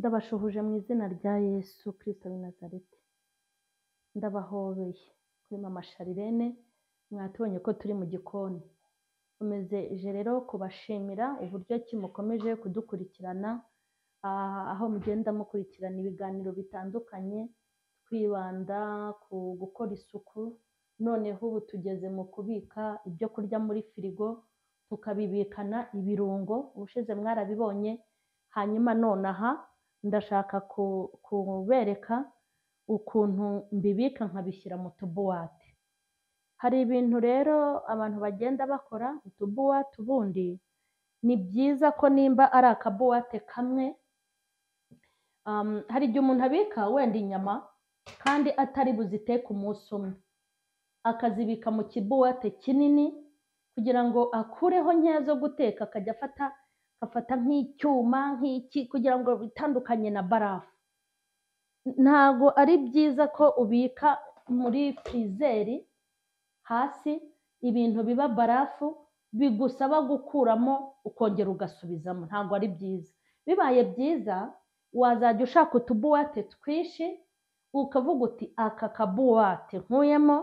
Ndabashuhuje mu izina rya Yesu Kristo w'i Nazareti. Ndabahobeye kuri Mama Sharirene, mwatubonye ko turi mu gikoni. Nkomeje rero kubashimira uburyo ki mukomeje kudukurikirana, aho mugenda mukurikirana ibiganiro bitandukanye, twibanda ku gukora isuku. Noneho ubu tugeze mu kubika ibyo kurya muri firigo, tukabibikana ibirungo. Ubushize mwarabibonye, hanyuma nonaha ndashaka kubereka ukuntu mbibika nkabishyira mu tubuwate. Hari ibintu rero abantu bagenda bakora utubuwate, ubundi ni byiza ko nimba ari akabuwate kamwe, hari igihe umuntu abika wenda inyama kandi atari buziteke umunsi umwe, akazibika mu kibuwate kinini kugira ngo akureho nkeya zo guteka, akajya afata nk'icyuma nk'iki kugira ngo bitandukanye na barafu. Ntago ari byiza ko ubika muri frizeri hasi ibintu biba barafu bigusaba gukuramo ukongera ugasubizamo, ntago ari byiza. Bibaye byiza wazajya ushaka utubuwate twinshi, ukavuga uti aka kabuwate nkuyemo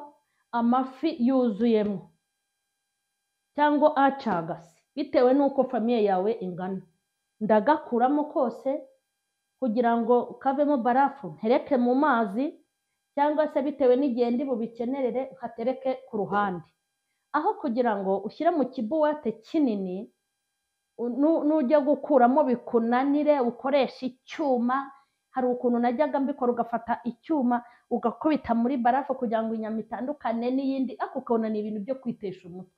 amafi yuzuyemo cyangwa acagase, bitewe n'uko famiye yawe ingana. Ndagakuramo kose kugira ngo kavemo barafu ntereke mu mazi, cyangwa se bitewe n'igihe ndi bubikenerere nkatereke ku ruhande. Aho kugira ngo ushyire mu kibuwate kinini, nujya gukuramo bikunanire ukoresha icyuma. Hari ukuntu najyaga mbikora, ugafata icyuma ugakubita muri barafu kugira ngo inyama itandukane n'iyindi, ariko ukabona ni ibintu byo kwitesha umutwe.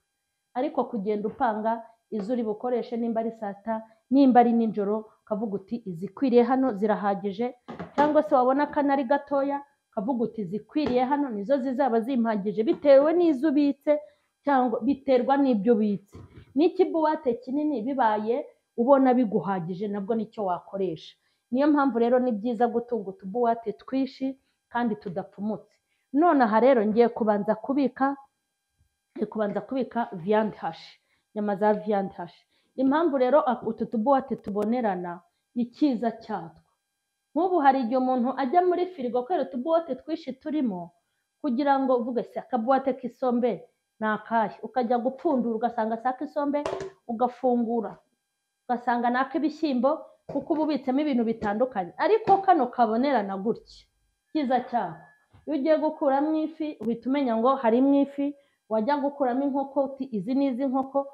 Ariko kugenda upanga izo uri bukoreshe, nimba ari saa sita, nimba ari nijoro, ukavuga uti izikwiriye hano zirahagije, cyangwa se wabona kanari gatoya ukavuga uti izikwiriye hano nizo zizaba zimpagije, bitewe n'izo ubitse cyangwa biterwa n'ibyo ubitse. N'ikibuwate kinini bibaye ubona biguhagije, nabwo nicyo wakoresha. Niyo mpamvu rero ni byiza gutunga utubuwate twinshi kandi tudapfumutse. Nonaha rero ngiye kubanza kubika viande hashi, inyama za viande hashi. Impamvu rero utu tubuwate tubonerana, icyiza cyatwo, nk'ubu hari igihe umuntu ajya muri firigo kubera utubuwate twinshi turimo, kugira ngo uvuge se akabuwate k'isombe ni akahe, ukajya gupfundura ugasanga si ak'isombe, ugafungura ugasanga ni ak'ibishyimbo, kuko uba ubitsemo ibintu bitandukanye. Ariko kano kabonerana gutya, cyiza cyako, iyo ugiye gukuramo ifi uhita umenya ngo harimo ifi. Wajya gukuramo inkoko uti izi ni iz'inkoko,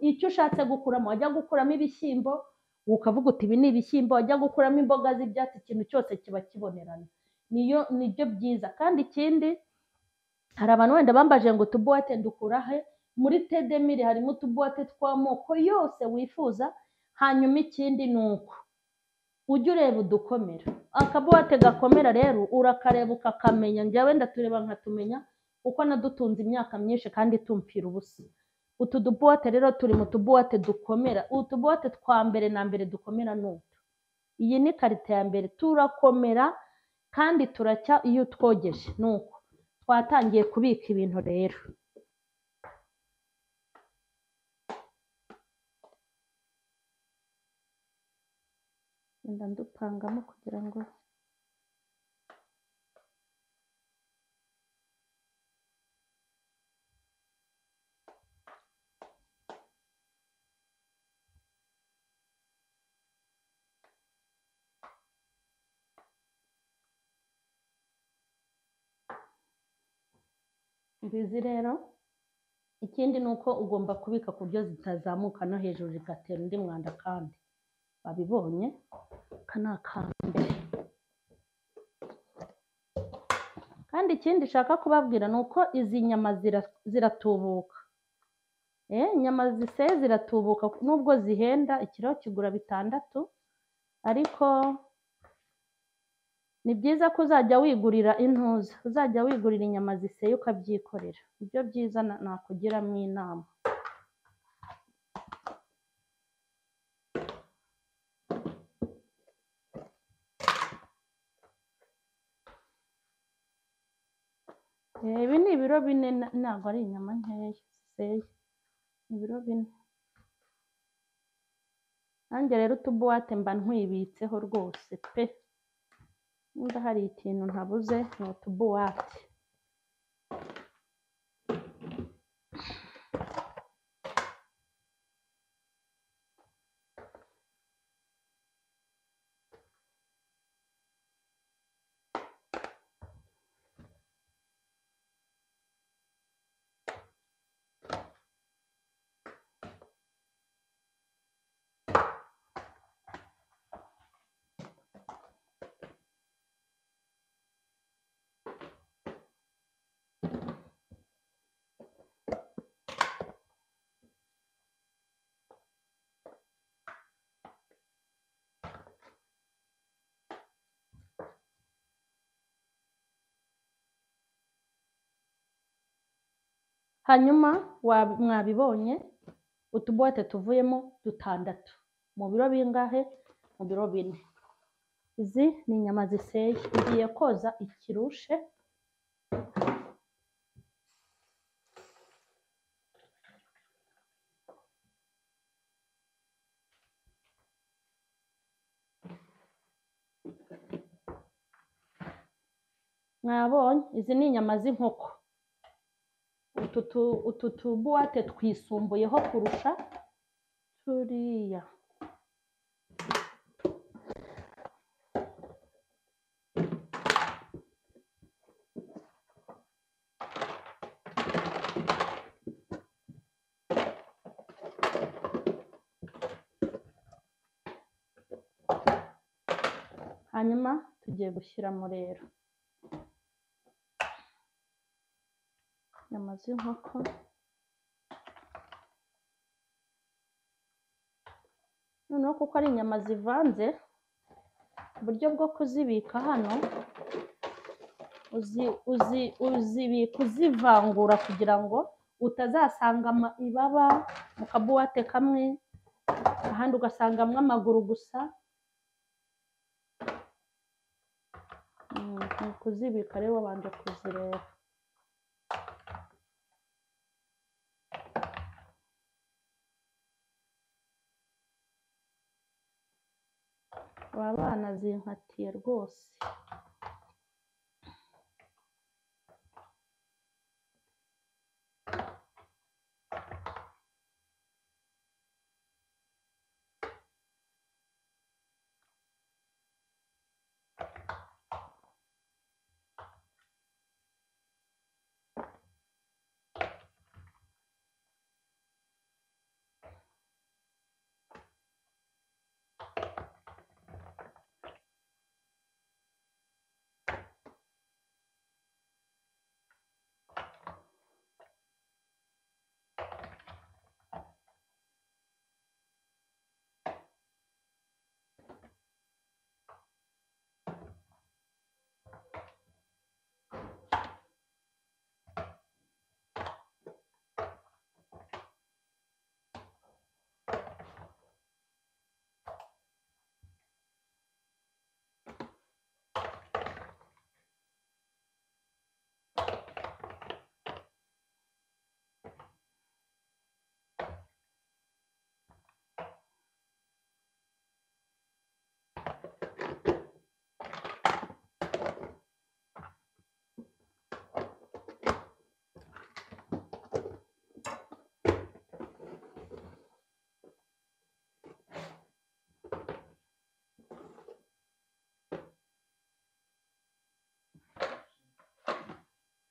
icyo ushatse gukuramo. Wajya gukuramo ibishyimbo ukavuga uti ibi ni ibishyimbo. Wajya gukuramo imboga z'ibyatsi, ikintu cyose kiba kibonerana. Nibyo byiza. Kandi ikindi, hari abantu wenda bambaje ngo utubuwate ndukura he. Muri Tedemire harimo utubuwate tw'amoko yose wifuza. Hanyuma ikindi ni uko ujya ureba udukomera. Akabuwate gakomera rero urakareba ukakamenya. Njyewe ndatureba nkatumenya, kuko nadutunze imyaka myinshi kandi tumpfira ubusa. Utu dubuwate rero turi mu tubuwate dukomera. Utubuwate twa mbere na mbere dukomera ni utu. Iyi ni karite ya mbere, turakomera kandi turacya iyo utwogeje. Ni uko twatangiye kubika ibintu rero. Ndenda ndupangamo kugira ngo mbizi rero. Ikindi ni uko ugomba kubika ku buryo zitazamuka no hejuru zigatera undi mwanda, kandi babibonye. Aka ni akambere. Kandi ikindi nshaka kubabwira ni uko izi nyama ziratubuka. Inyama ziseye ziratubuka, nubwo zihenda, ikiro kigura 6, ariko ni byiza ko uzajya wigurira intuza, uzajya wigurira inyama ziseye ukabyikorera. Ibyo byiza nakugiramo inama. Ibi ni ibiro 4, ntabwo ari inyama nkeya ziseye, ni ibiro 4. nanjye rero utubuwate mba ntwibitseho rwose pe, niba hari ikintu ntabuze ni utubuwate. Hanyuma mwabibonye utubuwate tuvuyemo 6 mu biro bingahe? Mu biro 4. Izi ni inyama ziseye, ngiye koza ikirushe. Mwabonye izi ni inyama z'inkoko. Utu tubuwate twisumbuyeho kurusha turiya. Hanyuma tugiye gushyiramo rero inyama z'inkoko. Noneho kuko ari inyama zivanze, uburyo bwo kuzibika hano uzibika uzivangura kugira ngo utazasanga ibaba mu kabuwate kamwe, ahandi ugasangamo amaguru gusa. Kuzibika rero wabanje kuzireba. Aba bana zinkatiye rwose.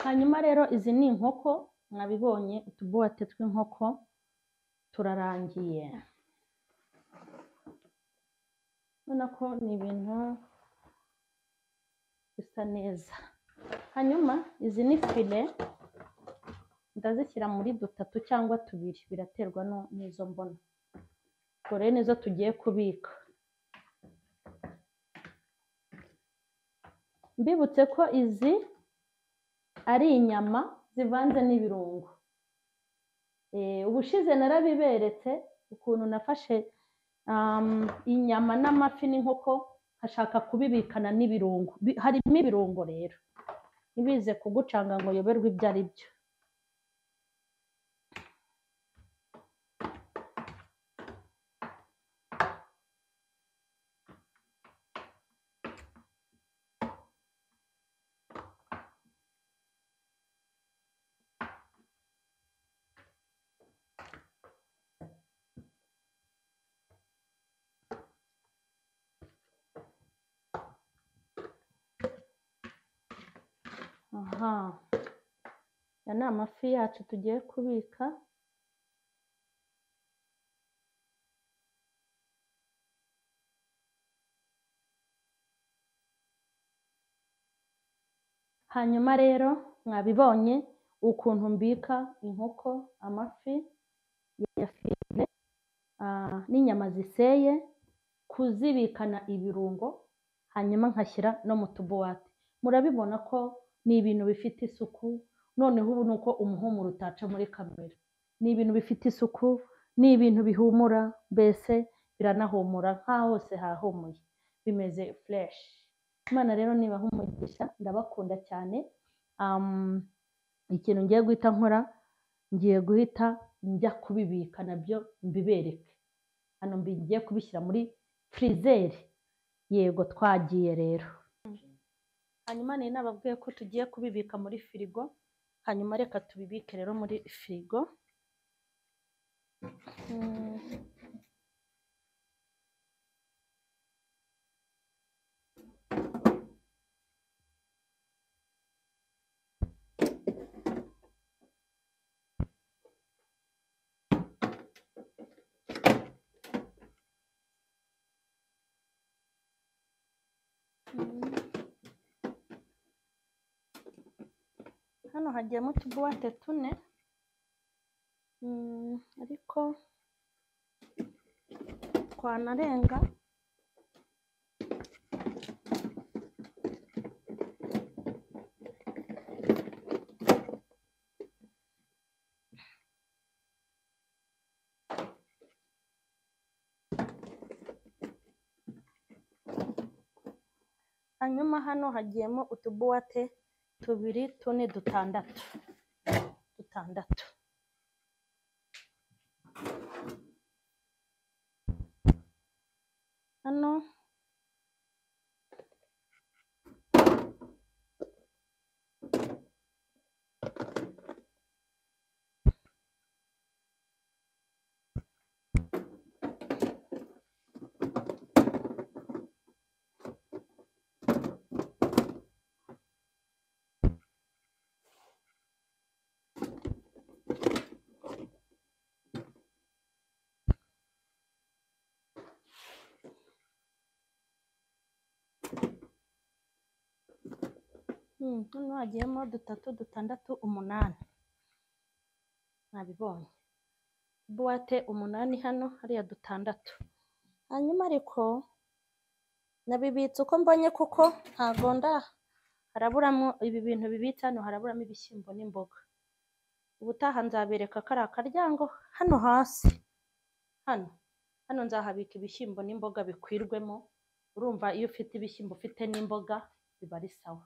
Hanyuma rero izi ni inkoko, mwabibonye utubuwate tw'inkoko turarangiye. Ubona ko ni ibintu bisa neza. Hanyuma izi ni file, ndazishyira muri 3 cyangwa 2, biraterwa n'izo mbona. Ubwo rero nizo tugiye kubika. Mbibutse ko izi ari inyama zivanze n'ibirungo. Ubushize narabiberetse ukuntu nafashe inyama n'amafi n'inkoko nkashaka kubibikana n'ibirungo. Harimo ibirungo rero, ntibize kugucanga ngo yoberwe ibyo ari byo. aha, aya ni amafi yacu tugiye kubika. Hanyuma rero mwabibonye ukuntu mbika inkoko, amafi ya file n'inyama ziseye, kuzibikana ibirungo, hanyuma nkashyira no mu tubuwate. Murabibona ko ni ibintu bifite isuku, noneho ubu ni uko umuhumuro utaca muri kamera. Ni ibintu bifite isuku, ni ibintu bihumura, mbese biranahumura nk'aho hose hahumuye, bimeze fureshi. Imana rero nibaha umugisha, ndabakunda cyane. Ikintu ngiye guhita nkora, ngiye guhita njya kubibika nabyo mbibereke. Hano ngiye kubishyira muri firizeri. Yego, twagiye rero. Hanyuma nari nababwiye ko tugiye kubibika muri firigo, hanyuma reka tubibike rero muri firigo. Hano hagiyemo utubuwate 4, ariko twanarenga. Hanyuma hano hagiyemo utubuwate 2, 4, 6. Hano hano hagiyemo 3, 6, 8. Nabibonye buwate 8 hano, hariya 6. Hanyuma ariko nabibitse uko mbonye, kuko ntago haraburamo ibi bintu bibitse hano, haraburamo ibishyimbo n'imboga. Ubutaha nzabereka kari akaryango hano hasi, hano nzahabika ibishyimbo n'imboga bikwirwemo. Urumva iyo ufite ibishyimbo ufite n'imboga biba ari sawa.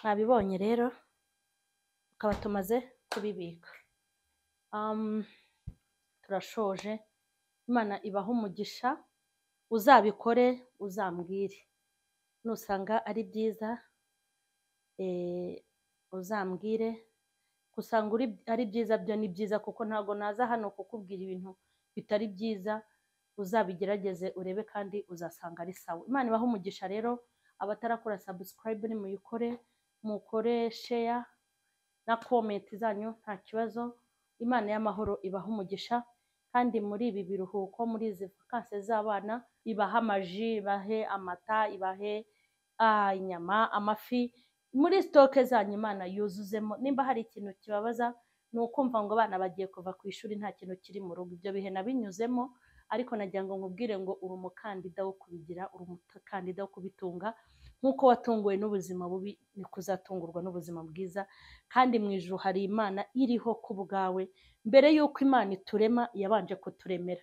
Mwabibonye rero, tukaba tumaze kubibika. Turashoje. Imana ibaha umugisha, uzabikore uzambwire. Nusanga ari byiza uzambwire, gusanga ari byiza byo ni byiza, kuko ntago naza hano kukubwira ibintu bitari byiza. Uzabigerageze urebe kandi uzasanga ari sawa. Imana ibaha umugisha rero. Abatarakora subscribe ni muyikore, mukore share na comment zanyu, nta kibazo. Imana y'amahoro ibaha umugisha, kandi muri ibi biruhuko, muri izi vakanse z'abana, ibaha amaji, ibahe amata, ibahe inyama, amafi, muri stoke zanyu Imana yuzuzemo. Nimba hari ikintu kibabaza ni ukumva ngo abana bagiye kuva ku ishuri nta kintu kiri mu rugo. Ibyo bihe nabinyuzemo, ariko nagira ngo nkubwire ngo uri umukandida wo kubigira, uri umukandida wo kubitunga. Nk'uko watunguwe n'ubuzima bubi, ni kuzatungurwa n'ubuzima bwiza. Kandi mu ijuru hari Imana iriho ku bwawe. Mbere y'uko Imana iturema, yabanje kuturemera.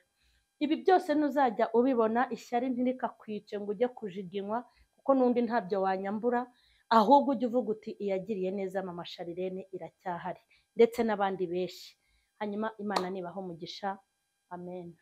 Ibi byose nuzajya ubibona, ishyari ntirikakwice ngo ujye kujiginywa, kuko n'undi ntabyo wanyambura. Ahubwo ujye uvuga uti iyagiriye neza mama Sharirene iracyahari, ndetse n'abandi benshi. Hanyuma Imana nibaho umugisha. Amen.